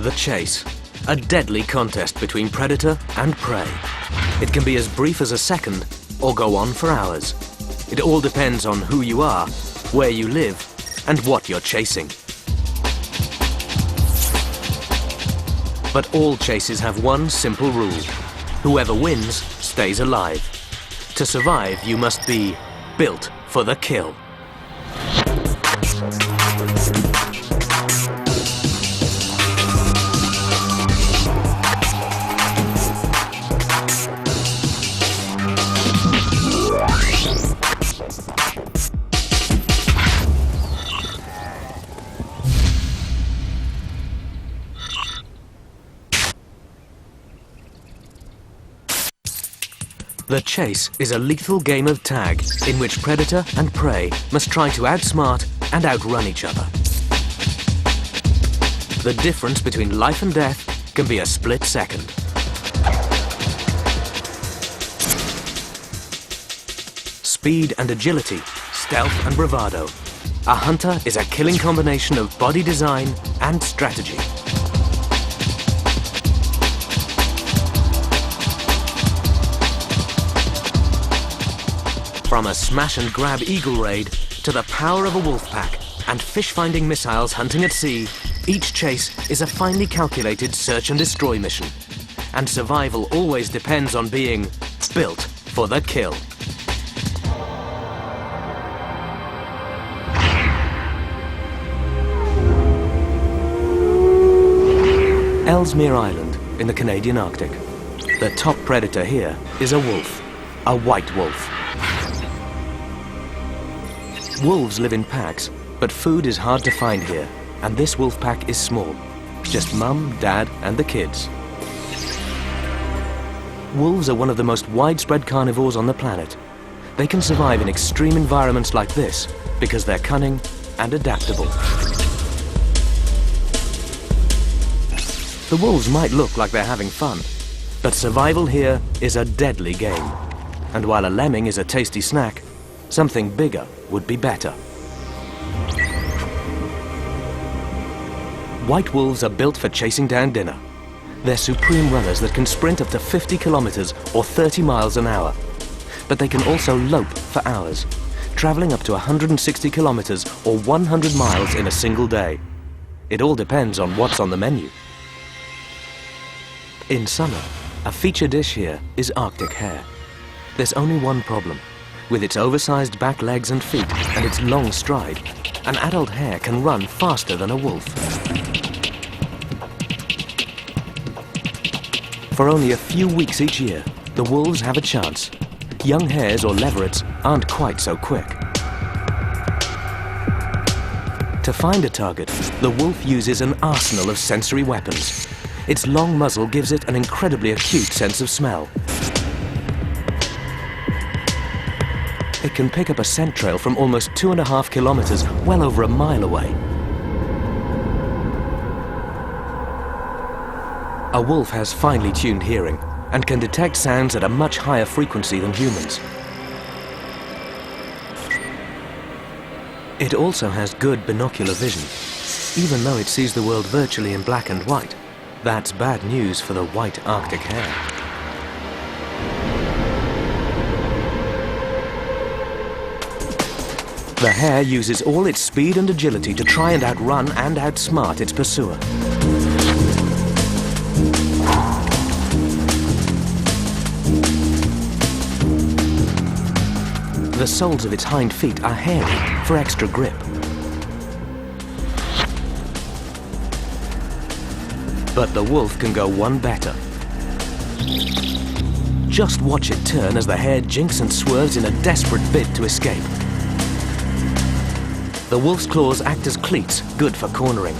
The chase, a deadly contest between predator and prey. It can be as brief as a second or go on for hours. It all depends on who you are, where you live, and what you're chasing. But all chases have one simple rule. Whoever wins stays alive. To survive, you must be built for the kill. The chase is a lethal game of tag in which predator and prey must try to outsmart and outrun each other. The difference between life and death can be a split second. Speed and agility, stealth and bravado. A hunter is a killing combination of body design and strategy. From a smash-and-grab eagle raid to the power of a wolf pack and fish-finding missiles hunting at sea, each chase is a finely calculated search-and-destroy mission. And survival always depends on being built for the kill. Ellesmere Island in the Canadian Arctic. The top predator here is a wolf, a white wolf. Wolves live in packs, but food is hard to find here, and this wolf pack is small. Just mum, dad, and the kids. Wolves are one of the most widespread carnivores on the planet. They can survive in extreme environments like this because they're cunning and adaptable. The wolves might look like they're having fun, but survival here is a deadly game. And while a lemming is a tasty snack, something bigger would be better. White wolves are built for chasing down dinner. They're supreme runners that can sprint up to 50 kilometers or 30 miles an hour. But they can also lope for hours, traveling up to 160 kilometers or 100 miles in a single day. It all depends on what's on the menu. In summer, a feature dish here is Arctic hare. There's only one problem. With its oversized back legs and feet and its long stride, an adult hare can run faster than a wolf. For only a few weeks each year, the wolves have a chance. Young hares or leverets aren't quite so quick. To find a target, the wolf uses an arsenal of sensory weapons. Its long muzzle gives it an incredibly acute sense of smell. It can pick up a scent trail from almost 2.5 kilometers, well over a mile away. A wolf has finely tuned hearing and can detect sounds at a much higher frequency than humans. It also has good binocular vision, even though it sees the world virtually in black and white. That's bad news for the white Arctic hare. The hare uses all its speed and agility to try and outrun and outsmart its pursuer. The soles of its hind feet are hairy for extra grip. But the wolf can go one better. Just watch it turn as the hare jinks and swerves in a desperate bid to escape. The wolf's claws act as cleats, good for cornering.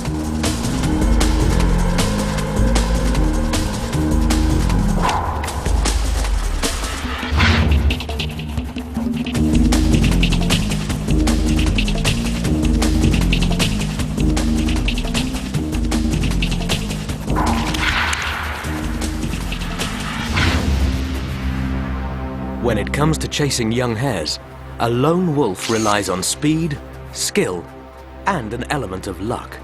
When it comes to chasing young hares, a lone wolf relies on speed, skill, and an element of luck.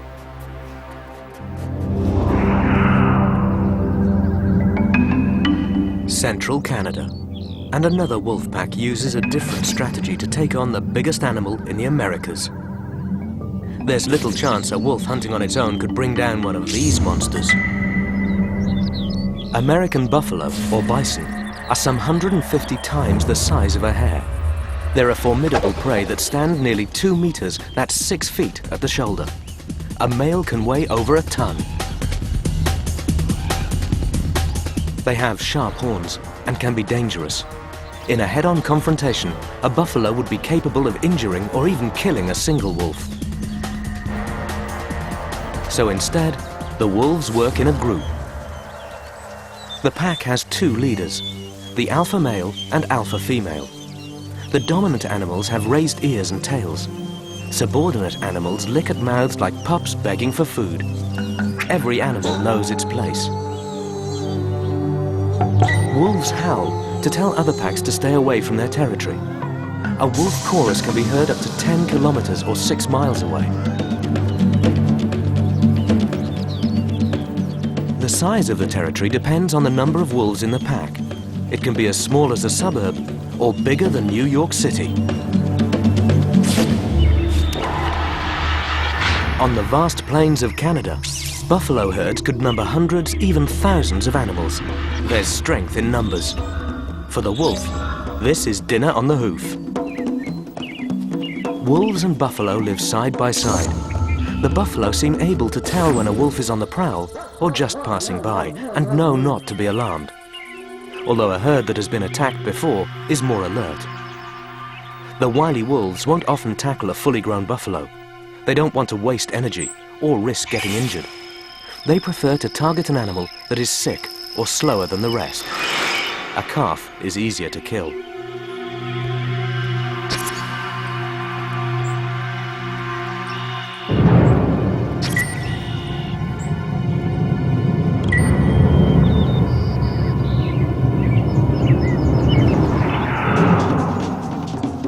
central Canada. And another wolf pack uses a different strategy to take on the biggest animal in the Americas. There's little chance a wolf hunting on its own could bring down one of these monsters. American buffalo, or bison, are some 150 times the size of a hare. They're a formidable prey that stand nearly 2 meters, that's 6 feet at the shoulder. A male can weigh over a ton. They have sharp horns and can be dangerous. In a head-on confrontation, a buffalo would be capable of injuring or even killing a single wolf. So instead, the wolves work in a group. The pack has 2 leaders, the alpha male and alpha female. The dominant animals have raised ears and tails. Subordinate animals lick at mouths like pups begging for food. Every animal knows its place. Wolves howl to tell other packs to stay away from their territory. A wolf chorus can be heard up to 10 kilometers or 6 miles away. The size of the territory depends on the number of wolves in the pack. It can be as small as a suburb or bigger than New York City. On the vast plains of Canada, buffalo herds could number hundreds, even thousands of animals. There's strength in numbers. For the wolf, this is dinner on the hoof. Wolves and buffalo live side by side. The buffalo seem able to tell when a wolf is on the prowl or just passing by and know not to be alarmed. Although a herd that has been attacked before is more alert. The wily wolves won't often tackle a fully grown buffalo. They don't want to waste energy or risk getting injured. They prefer to target an animal that is sick or slower than the rest. A calf is easier to kill.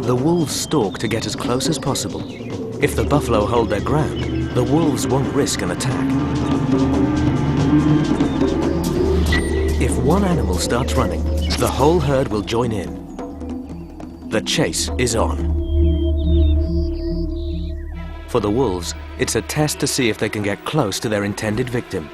The wolves stalk to get as close as possible. If the buffalo hold their ground, the wolves won't risk an attack. If one animal starts running, the whole herd will join in. The chase is on. For the wolves, it's a test to see if they can get close to their intended victim.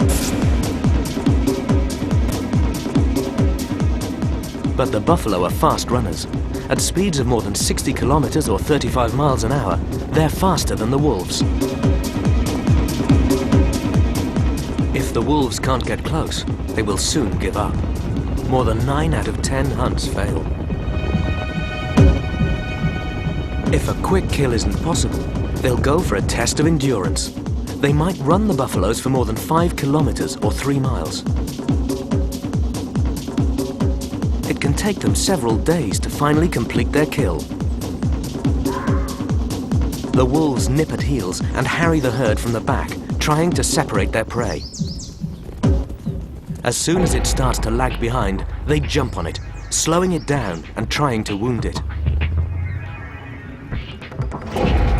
But the buffalo are fast runners. At speeds of more than 60 kilometers or 35 miles an hour, they're faster than the wolves. If the wolves can't get close, they will soon give up. More than 9 out of 10 hunts fail. If a quick kill isn't possible, they'll go for a test of endurance. They might run the buffaloes for more than 5 kilometers or 3 miles. It can take them several days to finally complete their kill. The wolves nip at heels and harry the herd from the back, trying to separate their prey. As soon as it starts to lag behind, they jump on it, slowing it down and trying to wound it.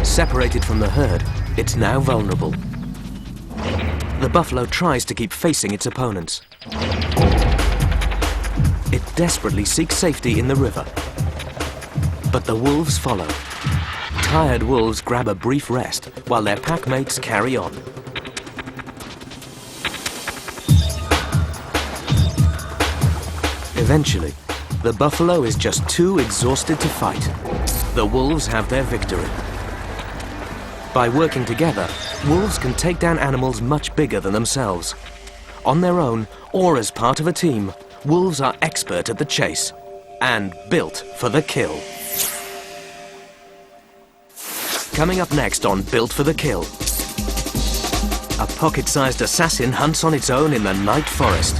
Separated from the herd, it's now vulnerable. The buffalo tries to keep facing its opponents. It desperately seeks safety in the river. But the wolves follow. Tired wolves grab a brief rest while their pack mates carry on. Eventually, the buffalo is just too exhausted to fight. The wolves have their victory. By working together, wolves can take down animals much bigger than themselves. On their own, or as part of a team, wolves are expert at the chase and built for the kill. Coming up next on Built for the Kill. A pocket-sized assassin hunts on its own in the night forest.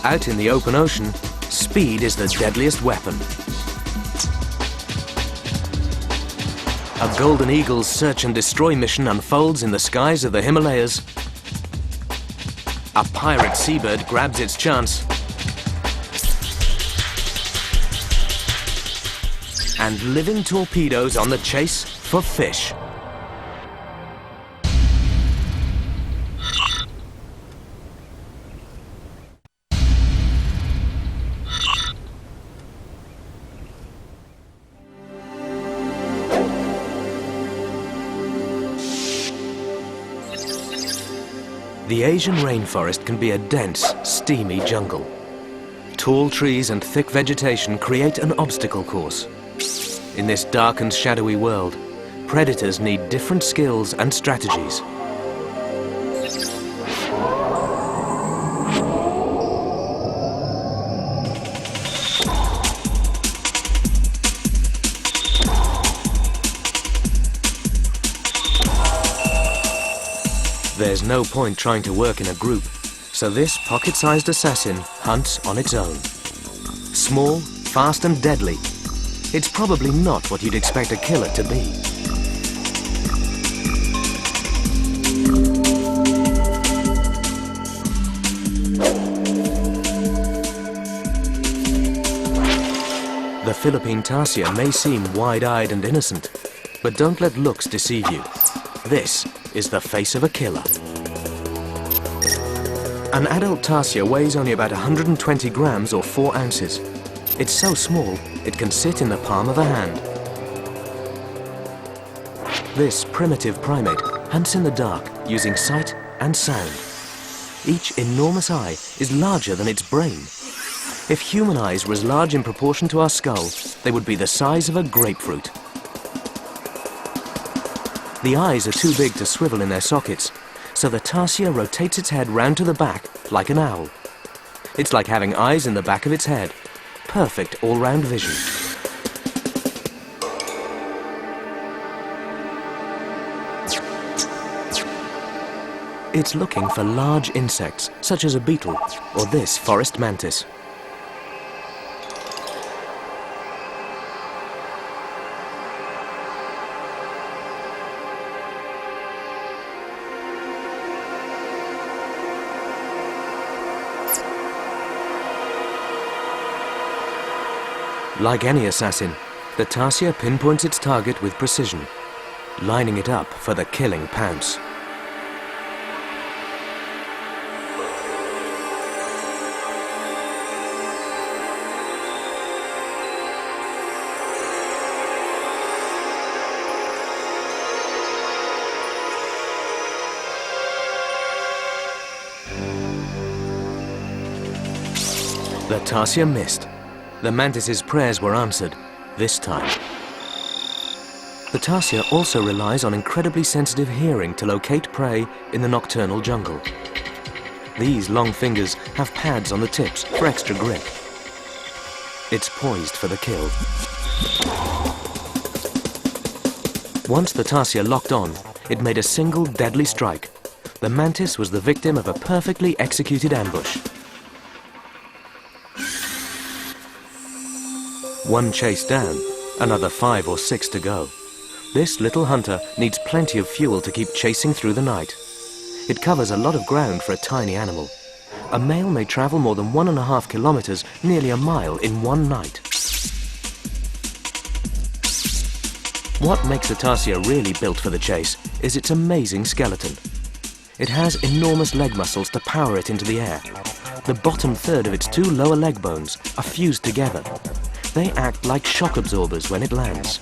Out in the open ocean, speed is the deadliest weapon. A golden eagle's search and destroy mission unfolds in the skies of the Himalayas. A pirate seabird grabs its chance. And living torpedoes on the chase for fish. The Asian rainforest can be a dense, steamy jungle. Tall trees and thick vegetation create an obstacle course. In this dark and shadowy world, predators need different skills and strategies. There's no point trying to work in a group, so this pocket-sized assassin hunts on its own. Small, fast and deadly, it's probably not what you'd expect a killer to be. The Philippine tarsier may seem wide-eyed and innocent, but don't let looks deceive you. This is the face of a killer. An adult tarsier weighs only about 120 grams or 4 ounces. It's so small, it can sit in the palm of a hand. This primitive primate hunts in the dark using sight and sound. Each enormous eye is larger than its brain. If human eyes were as large in proportion to our skull, they would be the size of a grapefruit. The eyes are too big to swivel in their sockets, so the tarsier rotates its head round to the back like an owl. It's like having eyes in the back of its head. Perfect all-round vision. It's looking for large insects, such as a beetle or this forest mantis. Like any assassin, the tarsier pinpoints its target with precision, lining it up for the killing pounce. The tarsier missed. The mantis's prayers were answered, this time. The tarsier also relies on incredibly sensitive hearing to locate prey in the nocturnal jungle. These long fingers have pads on the tips for extra grip. It's poised for the kill. Once the tarsier locked on, it made a single deadly strike. The mantis was the victim of a perfectly executed ambush. One chase down, another 5 or 6 to go. This little hunter needs plenty of fuel to keep chasing through the night. It covers a lot of ground for a tiny animal. A male may travel more than 1.5 kilometers, nearly a mile, in one night. What makes the tarsier really built for the chase is its amazing skeleton. It has enormous leg muscles to power it into the air. The bottom third of its 2 lower leg bones are fused together. They act like shock absorbers when it lands.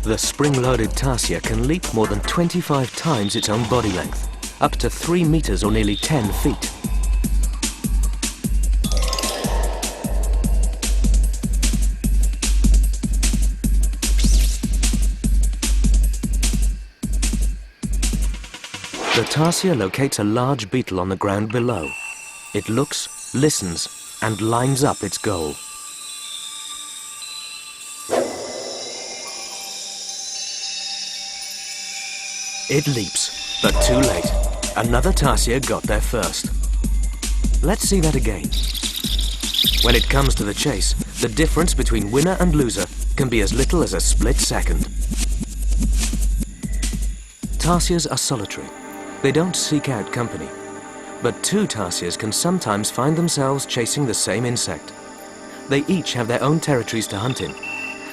The spring-loaded tarsier can leap more than 25 times its own body length, up to 3 meters or nearly 10 feet. The tarsier locates a large beetle on the ground below. It looks, listens, and lines up its goal. It leaps, but too late. Another tarsier got there first. Let's see that again. When it comes to the chase, the difference between winner and loser can be as little as a split second. Tarsiers are solitary. They don't seek out company. But 2 tarsiers can sometimes find themselves chasing the same insect. They each have their own territories to hunt in,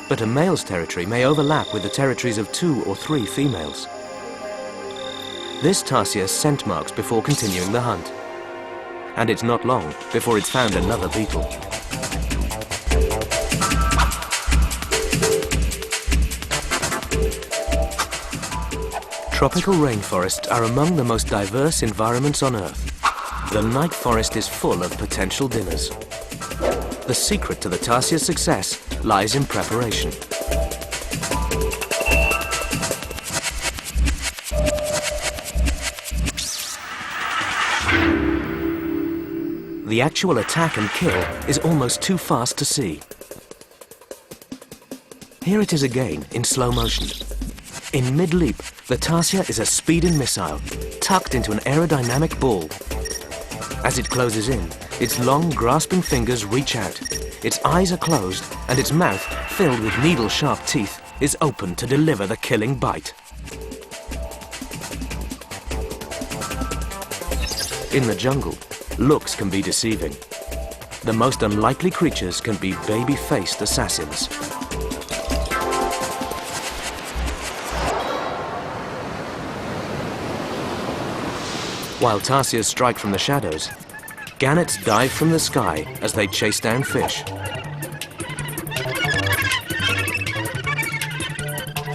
but a male's territory may overlap with the territories of 2 or 3 females. This tarsier scent marks before continuing the hunt, and it's not long before it's found another beetle. Tropical rainforests are among the most diverse environments on Earth. The night forest is full of potential dinners. The secret to the tarsier's success lies in preparation. The actual attack and kill is almost too fast to see. Here it is again, in slow motion. In mid-leap, the tarsier is a speeding missile, tucked into an aerodynamic ball. As it closes in, its long, grasping fingers reach out. Its eyes are closed, and its mouth, filled with needle-sharp teeth, is open to deliver the killing bite. In the jungle, looks can be deceiving. The most unlikely creatures can be baby-faced assassins. While tarsiers strike from the shadows, gannets dive from the sky as they chase down fish.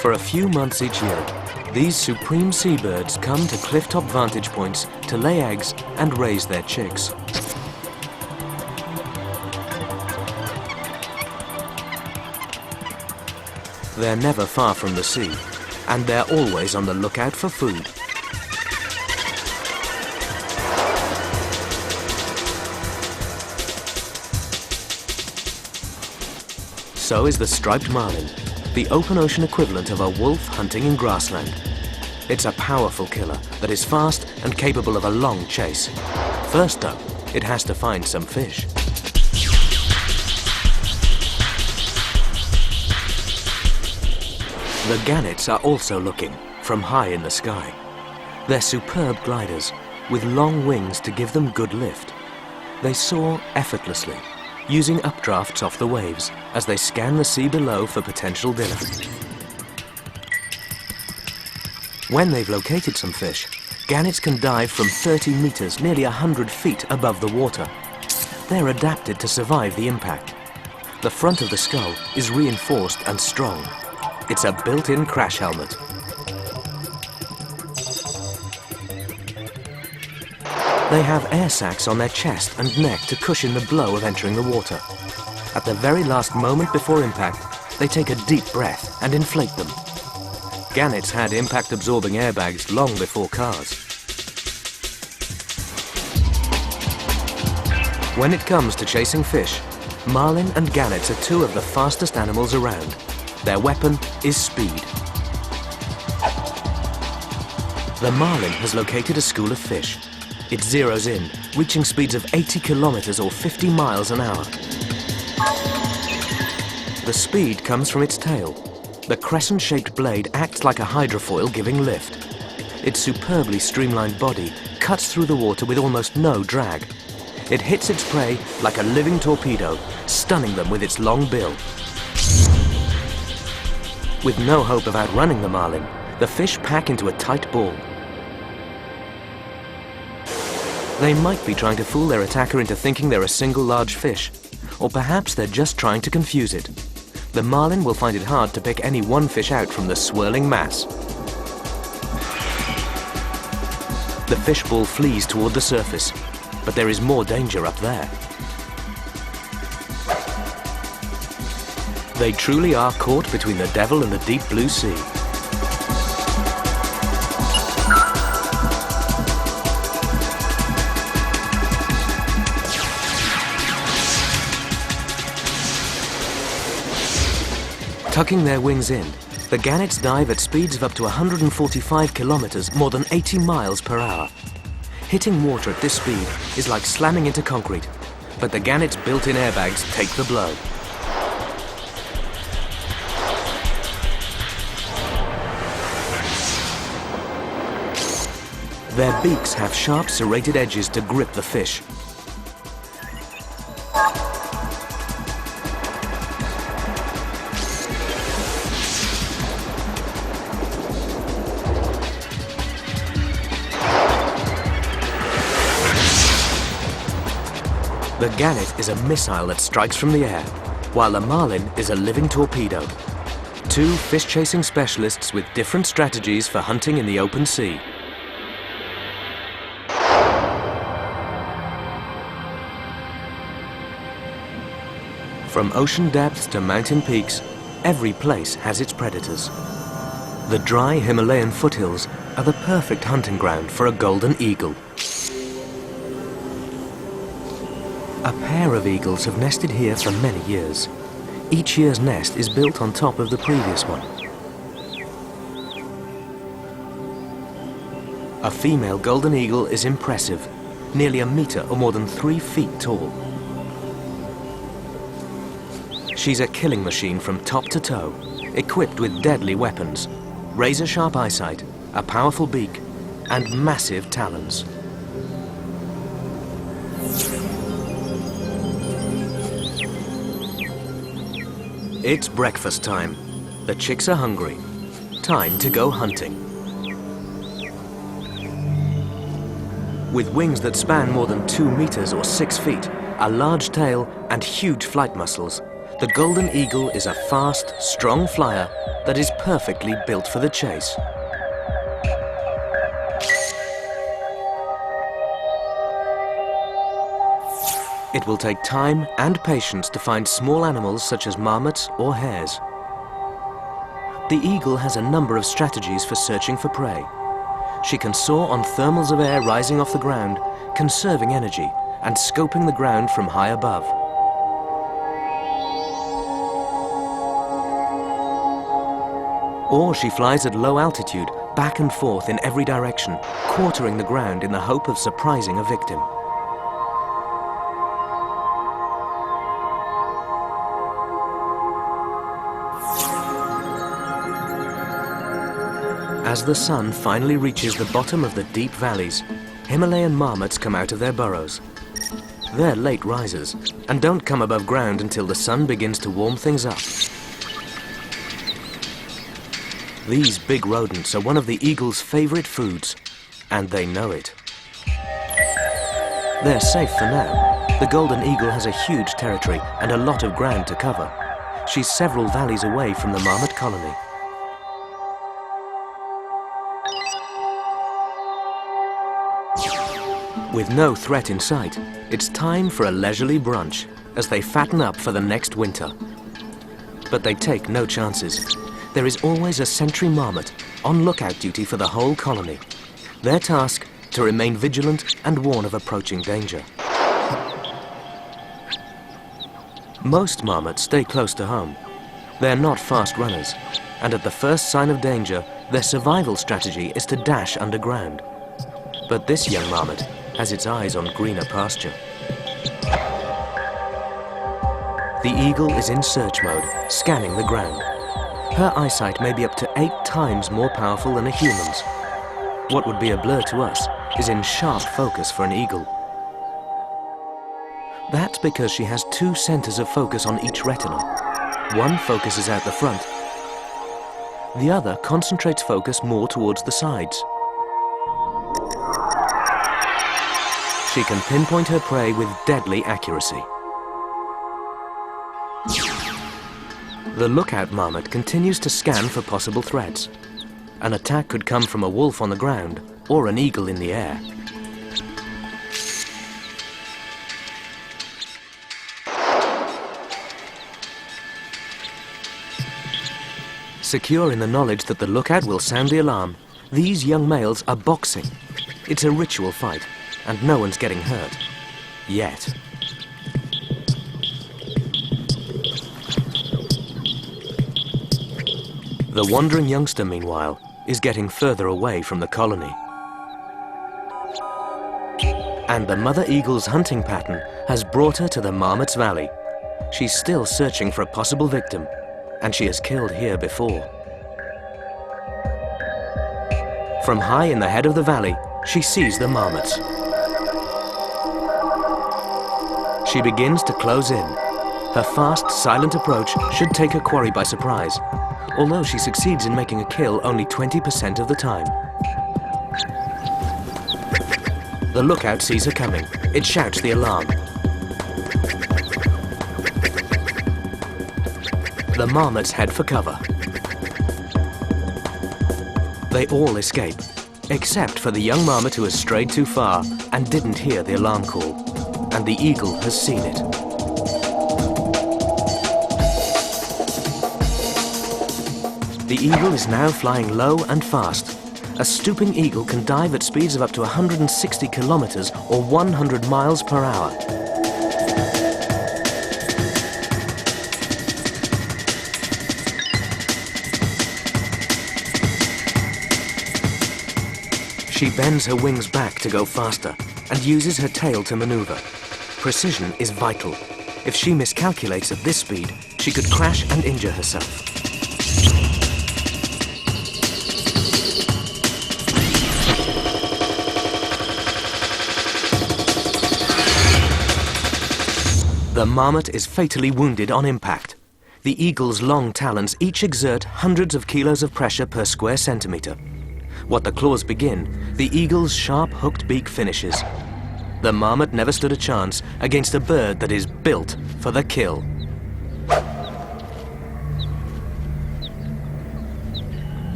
For a few months each year, these supreme seabirds come to clifftop vantage points to lay eggs and raise their chicks. They're never far from the sea, and they're always on the lookout for food. So is the striped marlin, the open ocean equivalent of a wolf hunting in grassland. It's a powerful killer that is fast and capable of a long chase. First though, it has to find some fish. The gannets are also looking from high in the sky. They're superb gliders with long wings to give them good lift. They soar effortlessly, using updrafts off the waves as they scan the sea below for potential dinner. When they've located some fish, gannets can dive from 30 meters, nearly 100 feet above the water. They're adapted to survive the impact. The front of the skull is reinforced and strong. It's a built-in crash helmet. They have air sacs on their chest and neck to cushion the blow of entering the water. At the very last moment before impact, they take a deep breath and inflate them. Gannets had impact-absorbing airbags long before cars. When it comes to chasing fish, marlin and gannets are two of the fastest animals around. Their weapon is speed. The marlin has located a school of fish. It zeroes in, reaching speeds of 80 kilometers or 50 miles an hour. The speed comes from its tail. The crescent-shaped blade acts like a hydrofoil giving lift. Its superbly streamlined body cuts through the water with almost no drag. It hits its prey like a living torpedo, stunning them with its long bill. With no hope of outrunning the marlin, the fish pack into a tight ball. They might be trying to fool their attacker into thinking they're a single large fish, or perhaps they're just trying to confuse it. The marlin will find it hard to pick any one fish out from the swirling mass. The fish ball flees toward the surface, but there is more danger up there. They truly are caught between the devil and the deep blue sea. Tucking their wings in, the gannets dive at speeds of up to 145 kilometers, more than 80 miles per hour. Hitting water at this speed is like slamming into concrete, but the gannets' built-in airbags take the blow. Their beaks have sharp serrated edges to grip the fish. The gannet is a missile that strikes from the air, while the marlin is a living torpedo. Two fish-chasing specialists with different strategies for hunting in the open sea. From ocean depths to mountain peaks, every place has its predators. The dry Himalayan foothills are the perfect hunting ground for a golden eagle. A pair of eagles have nested here for many years. Each year's nest is built on top of the previous one. A female golden eagle is impressive, nearly a meter or more than 3 feet tall. She's a killing machine from top to toe, equipped with deadly weapons, razor-sharp eyesight, a powerful beak, and massive talons. It's breakfast time. The chicks are hungry. Time to go hunting. With wings that span more than 2 meters or 6 feet, a large tail, and huge flight muscles, the golden eagle is a fast, strong flyer that is perfectly built for the chase. It will take time and patience to find small animals such as marmots or hares. The eagle has a number of strategies for searching for prey. She can soar on thermals of air rising off the ground, conserving energy and scoping the ground from high above. Or she flies at low altitude, back and forth in every direction, quartering the ground in the hope of surprising a victim. As the sun finally reaches the bottom of the deep valleys, Himalayan marmots come out of their burrows. They're late risers and don't come above ground until the sun begins to warm things up. These big rodents are one of the eagle's favorite foods, and they know it. They're safe for now. The golden eagle has a huge territory and a lot of ground to cover. She's several valleys away from the marmot colony. With no threat in sight, it's time for a leisurely brunch as they fatten up for the next winter. But they take no chances. There is always a sentry marmot on lookout duty for the whole colony. Their task, to remain vigilant and warn of approaching danger. Most marmots stay close to home. They're not fast runners, and at the first sign of danger, their survival strategy is to dash underground. But this young marmot has its eyes on greener pasture. The eagle is in search mode, scanning the ground. Her eyesight may be up to 8 times more powerful than a human's. What would be a blur to us is in sharp focus for an eagle. That's because she has 2 centers of focus on each retina. One focuses out the front. The other concentrates focus more towards the sides. She can pinpoint her prey with deadly accuracy. The lookout marmot continues to scan for possible threats. An attack could come from a wolf on the ground or an eagle in the air. Secure in the knowledge that the lookout will sound the alarm, these young males are boxing. It's a ritual fight, and no one's getting hurt. Yet. The wandering youngster, meanwhile, is getting further away from the colony. And the mother eagle's hunting pattern has brought her to the Marmot's Valley. She's still searching for a possible victim, and she has killed here before. From high in the head of the valley, she sees the marmots. She begins to close in. Her fast, silent approach should take her quarry by surprise, although she succeeds in making a kill only 20% of the time. The lookout sees her coming. It shouts the alarm. The marmots head for cover. They all escape, except for the young marmot who has strayed too far and didn't hear the alarm call. And the eagle has seen it. The eagle is now flying low and fast. A stooping eagle can dive at speeds of up to 160 kilometers or 100 miles per hour. She bends her wings back to go faster and uses her tail to maneuver. Precision is vital. If she miscalculates at this speed, she could crash and injure herself. The marmot is fatally wounded on impact. The eagle's long talons each exert hundreds of kilos of pressure per square centimeter. What the claws begin, the eagle's sharp hooked beak finishes. The marmot never stood a chance against a bird that is built for the kill.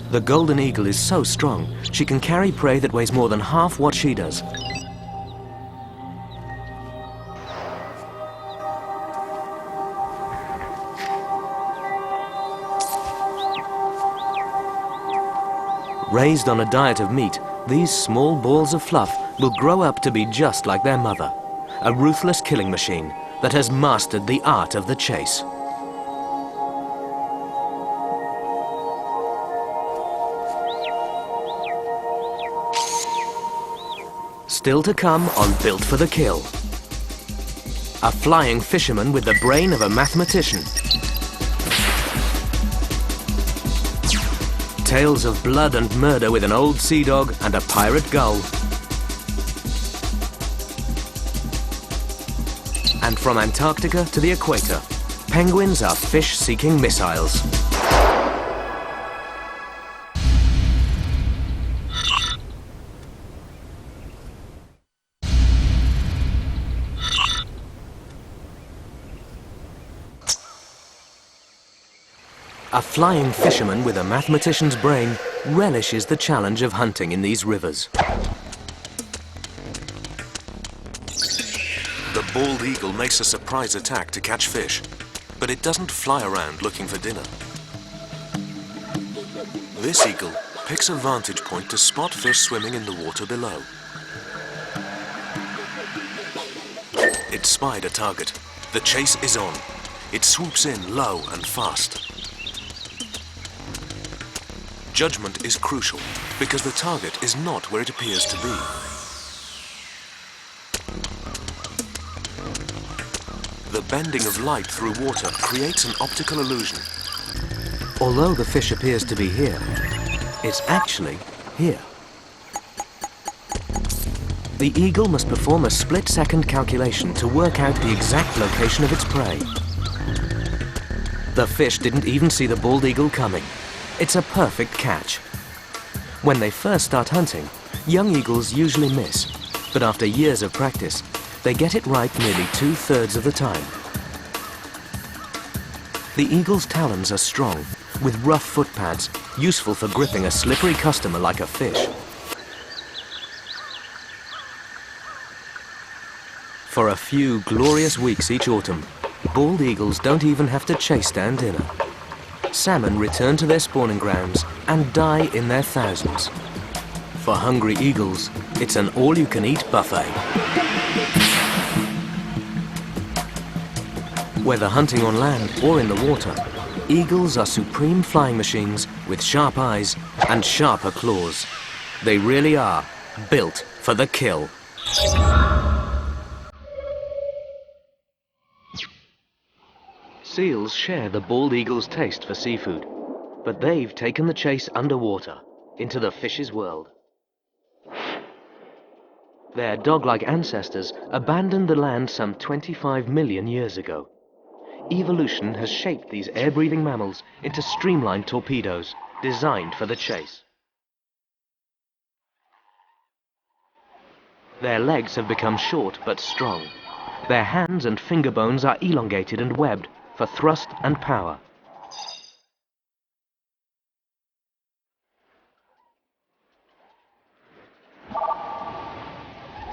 The golden eagle is so strong, she can carry prey that weighs more than half what she does. Raised on a diet of meat, these small balls of fluff will grow up to be just like their mother, a ruthless killing machine that has mastered the art of the chase. Still to come on Built for the Kill. A flying fisherman with the brain of a mathematician. Tales of blood and murder with an old sea dog and a pirate gull. And from Antarctica to the equator, penguins are fish-seeking missiles. A flying fisherman with a mathematician's brain relishes the challenge of hunting in these rivers. The bald eagle makes a surprise attack to catch fish, but it doesn't fly around looking for dinner. This eagle picks a vantage point to spot fish swimming in the water below. It spied a target. The chase is on. It swoops in low and fast. Judgment is crucial because the target is not where it appears to be. The bending of light through water creates an optical illusion. Although the fish appears to be here, it's actually here. The eagle must perform a split-second calculation to work out the exact location of its prey. The fish didn't even see the bald eagle coming. It's a perfect catch. When they first start hunting, young eagles usually miss, but after years of practice, they get it right nearly 2/3 of the time. The eagle's talons are strong, with rough foot pads, useful for gripping a slippery customer like a fish. For a few glorious weeks each autumn, bald eagles don't even have to chase down dinner. Salmon return to their spawning grounds and die in their thousands. For hungry eagles, it's an all-you-can-eat buffet. Whether hunting on land or in the water, eagles are supreme flying machines with sharp eyes and sharper claws. They really are built for the kill. Seals share the bald eagle's taste for seafood, but they've taken the chase underwater, into the fish's world. Their dog-like ancestors abandoned the land some 25 million years ago. Evolution has shaped these air-breathing mammals into streamlined torpedoes, designed for the chase. Their legs have become short but strong. Their hands and finger bones are elongated and webbed for thrust and power.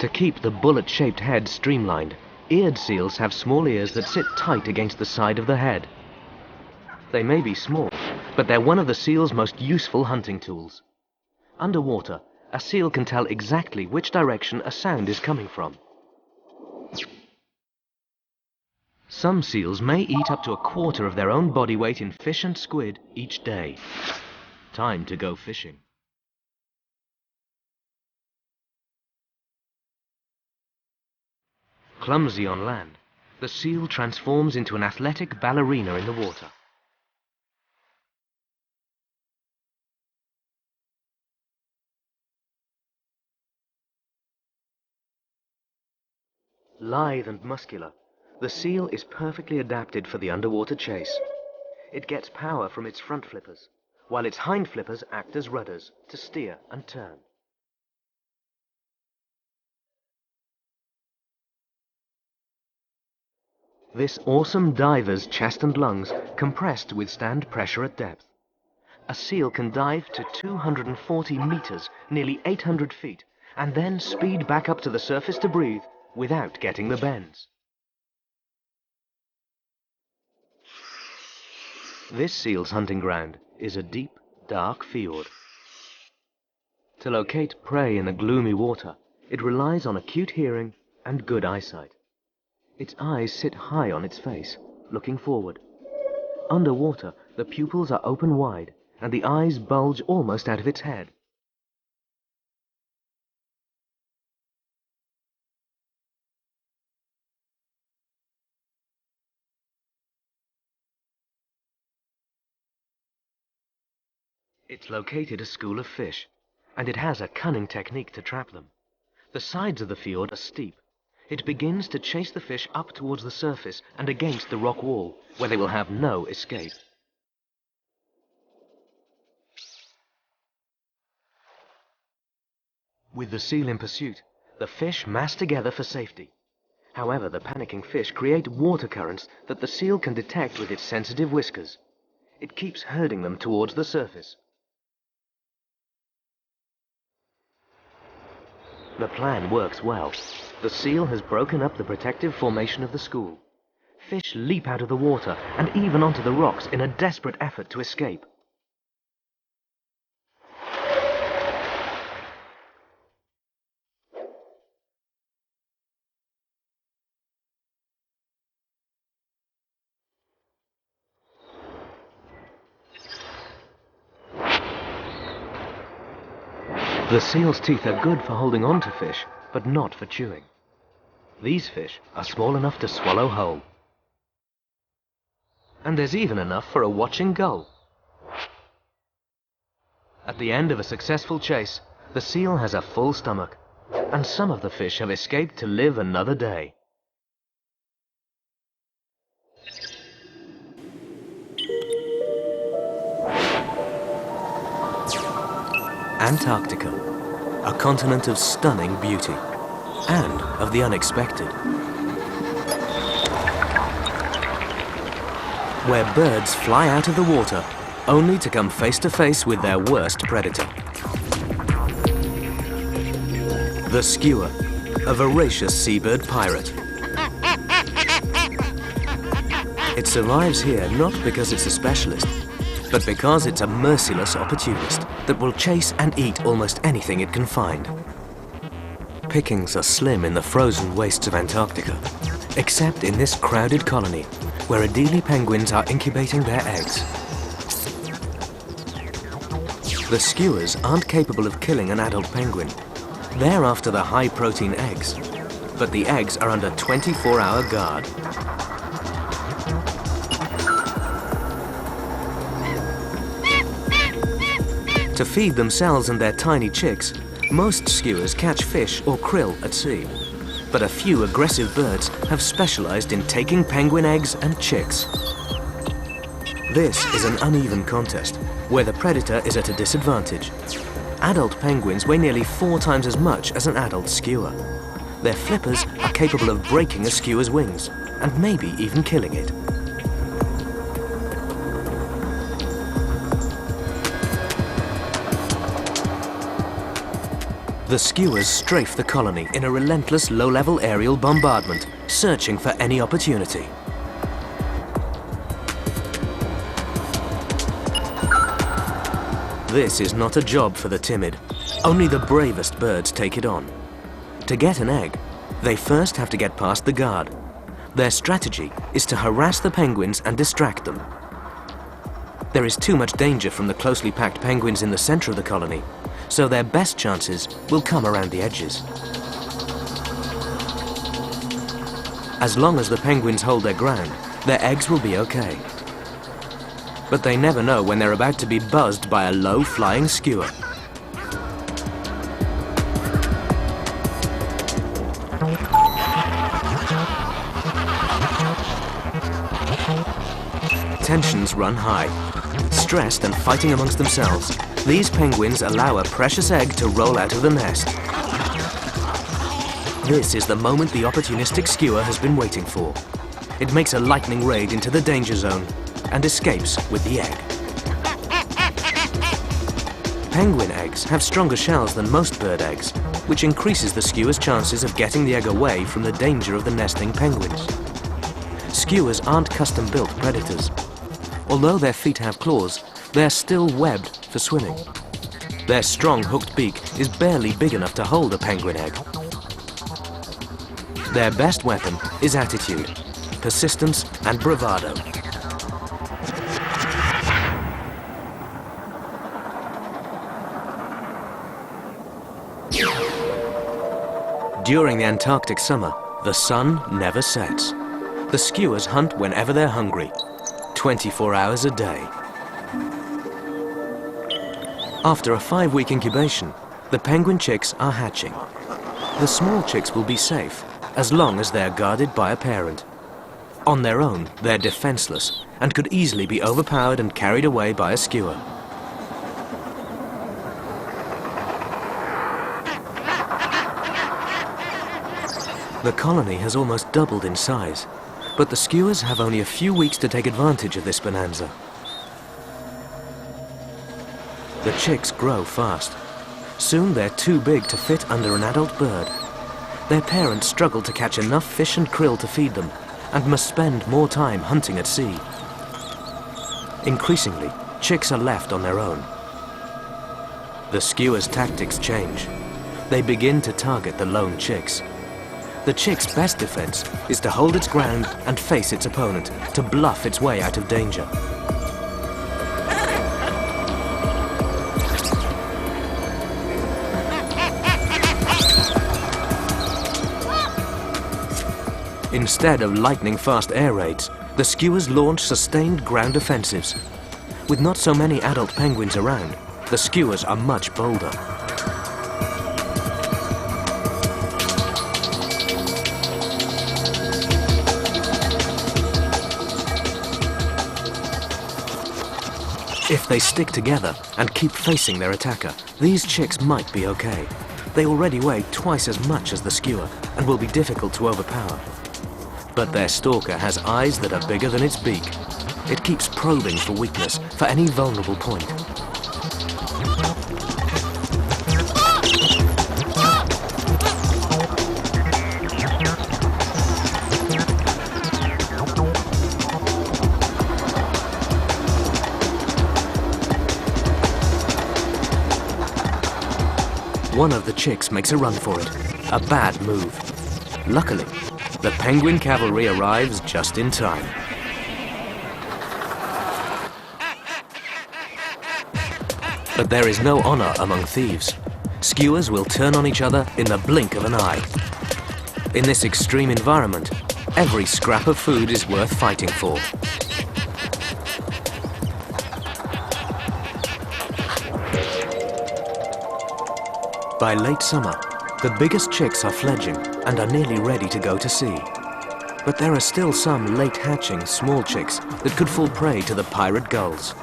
To keep the bullet-shaped head streamlined, eared seals have small ears that sit tight against the side of the head. They may be small, but they're one of the seal's most useful hunting tools. Underwater, a seal can tell exactly which direction a sound is coming from. Some seals may eat up to a quarter of their own body weight in fish and squid each day. Time to go fishing. Clumsy on land, the seal transforms into an athletic ballerina in the water. Lithe and muscular, the seal is perfectly adapted for the underwater chase. It gets power from its front flippers, while its hind flippers act as rudders to steer and turn. This awesome diver's chest and lungs compress to withstand pressure at depth. A seal can dive to 240 meters, nearly 800 feet, and then speed back up to the surface to breathe without getting the bends. This seal's hunting ground is a deep, dark fjord. To locate prey in the gloomy water, it relies on acute hearing and good eyesight. Its eyes sit high on its face, looking forward. Underwater, the pupils are open wide, and the eyes bulge almost out of its head. It's located a school of fish, and it has a cunning technique to trap them. The sides of the fjord are steep. It begins to chase the fish up towards the surface and against the rock wall, where they will have no escape. With the seal in pursuit, the fish mass together for safety. However, the panicking fish create water currents that the seal can detect with its sensitive whiskers. It keeps herding them towards the surface. The plan works well. The seal has broken up the protective formation of the school. Fish leap out of the water and even onto the rocks in a desperate effort to escape. The seal's teeth are good for holding on to fish, but not for chewing. These fish are small enough to swallow whole. And there's even enough for a watching gull. At the end of a successful chase, the seal has a full stomach, and some of the fish have escaped to live another day. Antarctica, a continent of stunning beauty and of the unexpected, where birds fly out of the water only to come face to face with their worst predator. The skua, a voracious seabird pirate. It survives here not because it's a specialist, but because it's a merciless opportunist that will chase and eat almost anything it can find. Pickings are slim in the frozen wastes of Antarctica, except in this crowded colony where Adelie penguins are incubating their eggs. The skuas aren't capable of killing an adult penguin. They're after the high-protein eggs, but the eggs are under 24-hour guard. To feed themselves and their tiny chicks, most skuas catch fish or krill at sea. But a few aggressive birds have specialized in taking penguin eggs and chicks. This is an uneven contest, where the predator is at a disadvantage. Adult penguins weigh nearly 4 times as much as an adult skua. Their flippers are capable of breaking a skua's wings, and maybe even killing it. The skewers strafe the colony in a relentless low-level aerial bombardment, searching for any opportunity. This is not a job for the timid. Only the bravest birds take it on. To get an egg, they first have to get past the guard. Their strategy is to harass the penguins and distract them. There is too much danger from the closely packed penguins in the center of the colony, so their best chances will come around the edges. As long as the penguins hold their ground, their eggs will be okay. But they never know when they're about to be buzzed by a low-flying skewer. Tensions run high. Stressed and fighting amongst themselves, these penguins allow a precious egg to roll out of the nest. This is the moment the opportunistic skewer has been waiting for. It makes a lightning raid into the danger zone and escapes with the egg. Penguin eggs have stronger shells than most bird eggs, which increases the skewer's chances of getting the egg away from the danger of the nesting penguins. Skewers aren't custom-built predators. Although their feet have claws, they're still webbed for swimming. Their strong hooked beak is barely big enough to hold a penguin egg. Their best weapon is attitude, persistence, and bravado. During the Antarctic summer, the sun never sets. The skewers hunt whenever they're hungry, 24 hours a day. After a 5-week incubation, the penguin chicks are hatching. The small chicks will be safe, as long as they're guarded by a parent. On their own, they're defenseless and could easily be overpowered and carried away by a skewer. The colony has almost doubled in size, but the skewers have only a few weeks to take advantage of this bonanza. The chicks grow fast. Soon they're too big to fit under an adult bird. Their parents struggle to catch enough fish and krill to feed them and must spend more time hunting at sea. Increasingly, chicks are left on their own. The skewers' tactics change. They begin to target the lone chicks. The chick's best defense is to hold its ground and face its opponent, to bluff its way out of danger. Instead of lightning-fast air raids, the skewers launch sustained ground offensives. With not so many adult penguins around, the skewers are much bolder. If they stick together and keep facing their attacker, these chicks might be okay. They already weigh twice as much as the skewer and will be difficult to overpower. But their stalker has eyes that are bigger than its beak. It keeps probing for weakness, for any vulnerable point. One of the chicks makes a run for it. A bad move. Luckily, the penguin cavalry arrives just in time. But there is no honor among thieves. Skewers will turn on each other in the blink of an eye. In this extreme environment, every scrap of food is worth fighting for. By late summer, the biggest chicks are fledging and are nearly ready to go to sea. But there are still some late-hatching small chicks that could fall prey to the pirate gulls.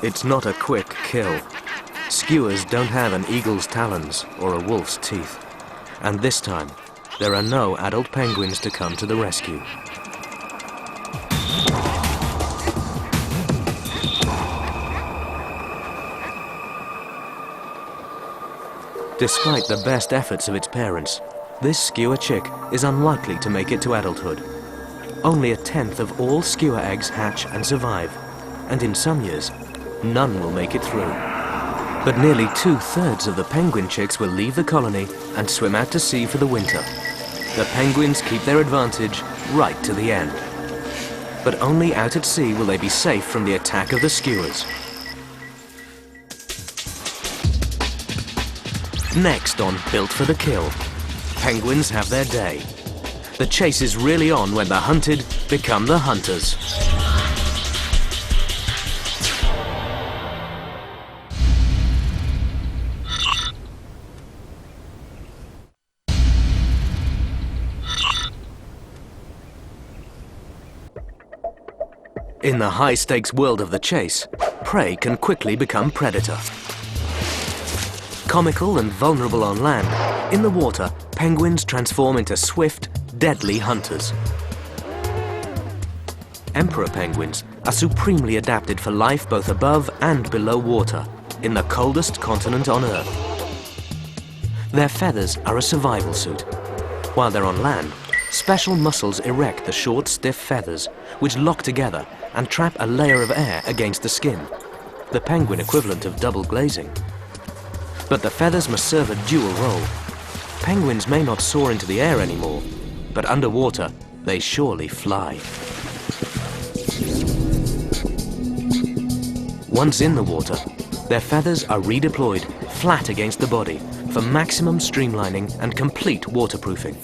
It's not a quick kill. Skewers don't have an eagle's talons or a wolf's teeth. And this time, there are no adult penguins to come to the rescue. Despite the best efforts of its parents, this skua chick is unlikely to make it to adulthood. Only 1/10 of all skua eggs hatch and survive, and in some years, none will make it through. But nearly 2/3 of the penguin chicks will leave the colony and swim out to sea for the winter. The penguins keep their advantage right to the end. But only out at sea will they be safe from the attack of the skuas. Next on Built for the Kill, penguins have their day. The chase is really on when the hunted become the hunters. In the high-stakes world of the chase, prey can quickly become predator. Comical and vulnerable on land, in the water, penguins transform into swift, deadly hunters. Emperor penguins are supremely adapted for life both above and below water, in the coldest continent on Earth. Their feathers are a survival suit. While they're on land, special muscles erect the short, stiff feathers, which lock together and trap a layer of air against the skin, the penguin equivalent of double glazing. But the feathers must serve a dual role. Penguins may not soar into the air anymore, but underwater, they surely fly. Once in the water, their feathers are redeployed flat against the body for maximum streamlining and complete waterproofing.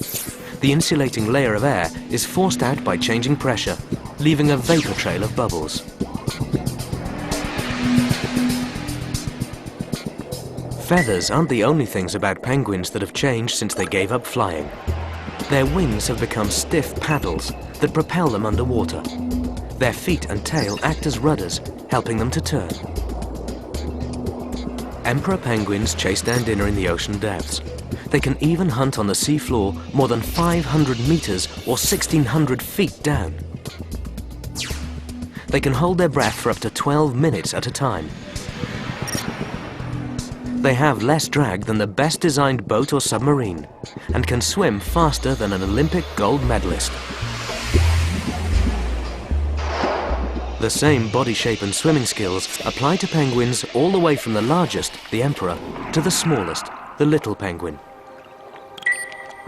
The insulating layer of air is forced out by changing pressure, leaving a vapor trail of bubbles. Feathers aren't the only things about penguins that have changed since they gave up flying. Their wings have become stiff paddles that propel them underwater. Their feet and tail act as rudders, helping them to turn. Emperor penguins chase down dinner in the ocean depths. They can even hunt on the seafloor more than 500 meters or 1,600 feet down. They can hold their breath for up to 12 minutes at a time. They have less drag than the best designed boat or submarine and can swim faster than an Olympic gold medalist. The same body shape and swimming skills apply to penguins all the way from the largest, the emperor, to the smallest, the little penguin.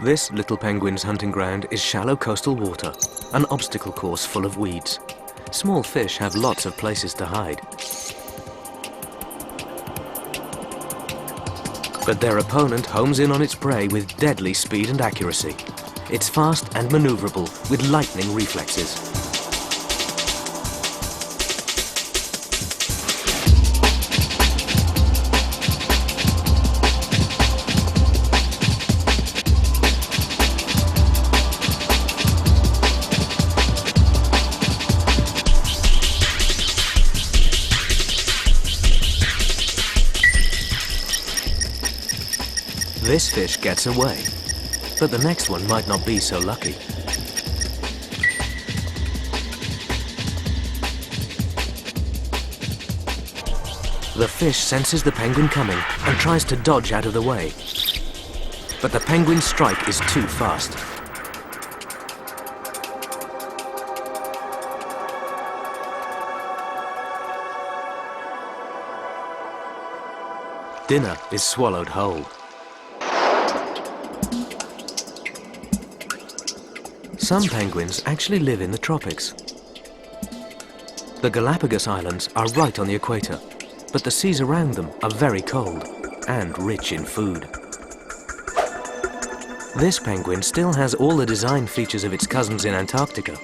This little penguin's hunting ground is shallow coastal water, an obstacle course full of weeds. Small fish have lots of places to hide. But their opponent homes in on its prey with deadly speed and accuracy. It's fast and maneuverable with lightning reflexes. This fish gets away, but the next one might not be so lucky. The fish senses the penguin coming and tries to dodge out of the way. But the penguin's strike is too fast. Dinner is swallowed whole. Some penguins actually live in the tropics. The Galapagos Islands are right on the equator, but the seas around them are very cold and rich in food. This penguin still has all the design features of its cousins in Antarctica.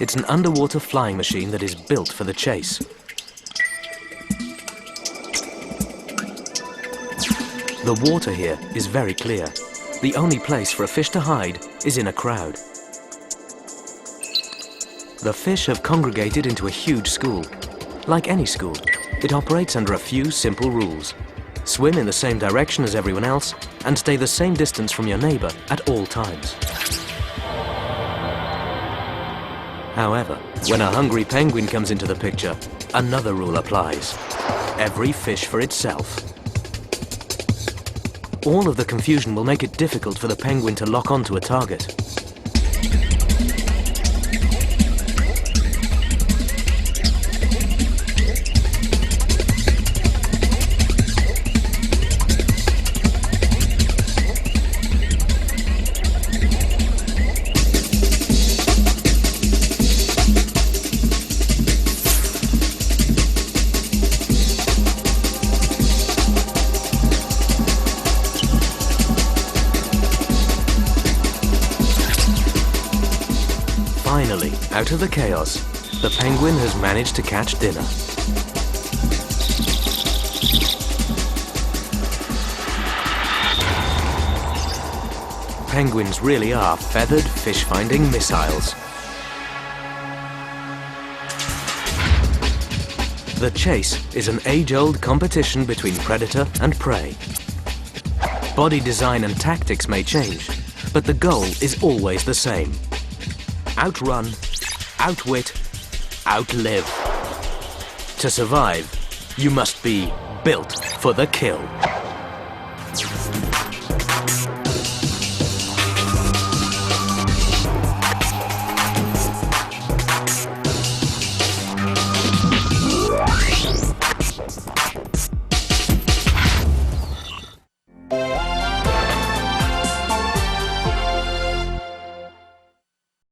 It's an underwater flying machine that is built for the chase. The water here is very clear. The only place for a fish to hide is in a crowd. The fish have congregated into a huge school. Like any school, it operates under a few simple rules. Swim in the same direction as everyone else and stay the same distance from your neighbor at all times. However, when a hungry penguin comes into the picture, another rule applies. Every fish for itself. All of the confusion will make it difficult for the penguin to lock onto a target. Finally, out of the chaos, the penguin has managed to catch dinner. Penguins really are feathered fish-finding missiles. The chase is an age-old competition between predator and prey. Body design and tactics may change, but the goal is always the same. Outrun, outwit, outlive. To survive, you must be built for the kill.